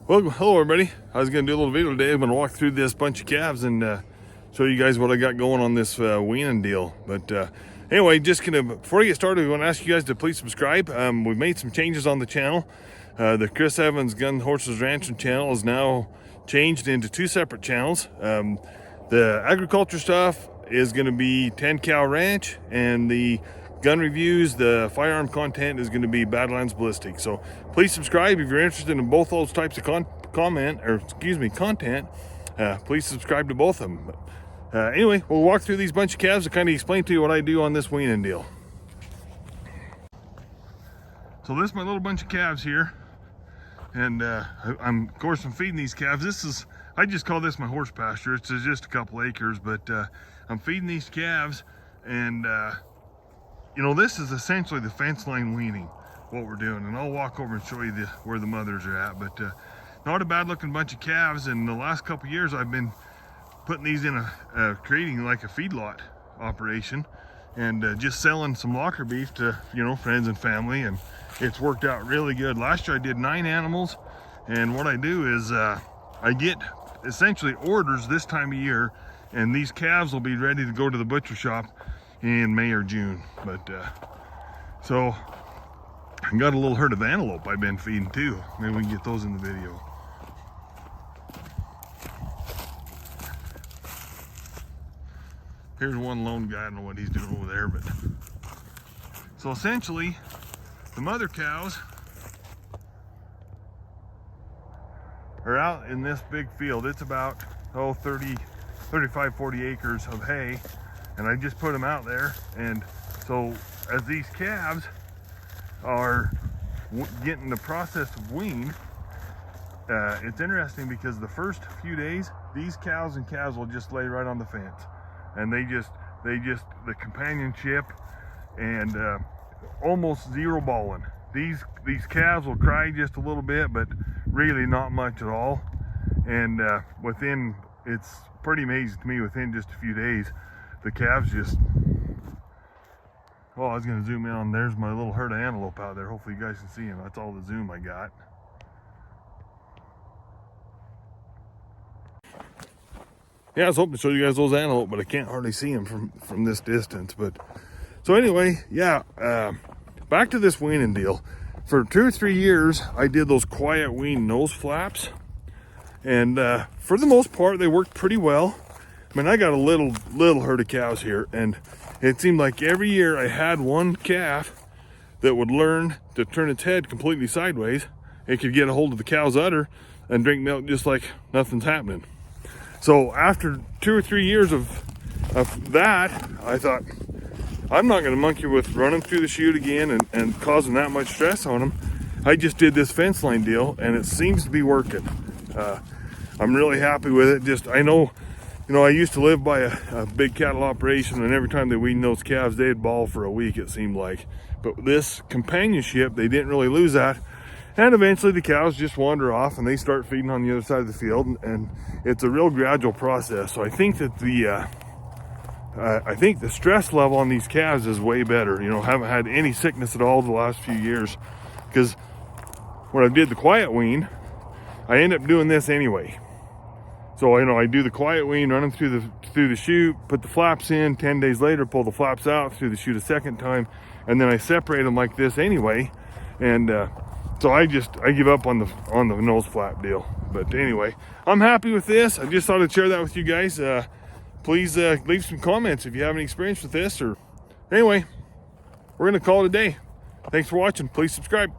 Well, hello everybody. I was going to do a little video today. I'm going to walk through this bunch of calves and show you guys what I got going on this weaning deal. But anyway, before I get started, I want to ask you guys to please subscribe. We've made some changes on the channel. The Chris Evans Gun Horses Ranching channel is now changed into two separate channels. The agriculture stuff is going to be 10 Cow Ranch, and the gun reviews, the firearm content, is going to be Badlands Ballistic. So please subscribe if you're interested in both those types of content. Please subscribe to both of them. Anyway, we'll walk through these bunch of calves to kind of explain to you what I do on this weaning deal. So this is my little bunch of calves here, and I'm feeding these calves. I just call this my horse pasture. It's just a couple acres, but I'm feeding these calves, and you know, this is essentially the fence line weaning, what we're doing, and I'll walk over and show you where the mothers are at. But not a bad looking bunch of calves, and the last couple years I've been putting these in creating like a feedlot operation, and just selling some locker beef to, you know, friends and family, and it's worked out really good. Last year I did 9 animals, and what I do is I get essentially orders this time of year, and these calves will be ready to go to the butcher shop in May or June. But so I got a little herd of antelope I've been feeding too. Maybe we can get those in the video. Here's one lone guy. I don't know what he's doing over there, but so essentially the mother cows are out in this big field. It's about 35, 40 acres of hay, and I just put them out there. And so as these calves are getting the process of wean, it's interesting because the first few days these cows and calves will just lay right on the fence, and the companionship and almost zero bawling. These calves will cry just a little bit, but really not much at all. And it's pretty amazing to me, within just a few days the calves just, well, I was going to zoom in on, there's my little herd of antelope out there. Hopefully you guys can see them. That's all the zoom I got. Yeah, I was hoping to show you guys those antelope, but I can't hardly see them from this distance. But so anyway, yeah, back to this weaning deal. For 2 or 3 years I did those quiet wean nose flaps, and for the most part they worked pretty well. I mean, I got a little herd of cows here, and it seemed like every year I had one calf that would learn to turn its head completely sideways. It could get a hold of the cow's udder and drink milk just like nothing's happening. So after 2 or 3 years of that, I thought, I'm not going to monkey with running through the chute again and causing that much stress on them. I just did this fence line deal, and it seems to be working. I'm really happy with it. I know, you know, I used to live by a big cattle operation, and every time they weaned those calves, they'd bawl for a week, it seemed like. But this companionship, they didn't really lose that. And eventually the cows just wander off and they start feeding on the other side of the field, and it's a real gradual process. So I think that the stress level on these calves is way better. You know, haven't had any sickness at all the last few years, because when I did the quiet wean, I end up doing this anyway. So, you know, I do the quiet wean, run them through the chute, put the flaps in. 10 days later, pull the flaps out through the chute a second time, and then I separate them like this anyway. And so I give up on the nose flap deal. But anyway, I'm happy with this. I just thought I'd share that with you guys. Please leave some comments if you have any experience with this. Or anyway, we're gonna call it a day. Thanks for watching. Please subscribe.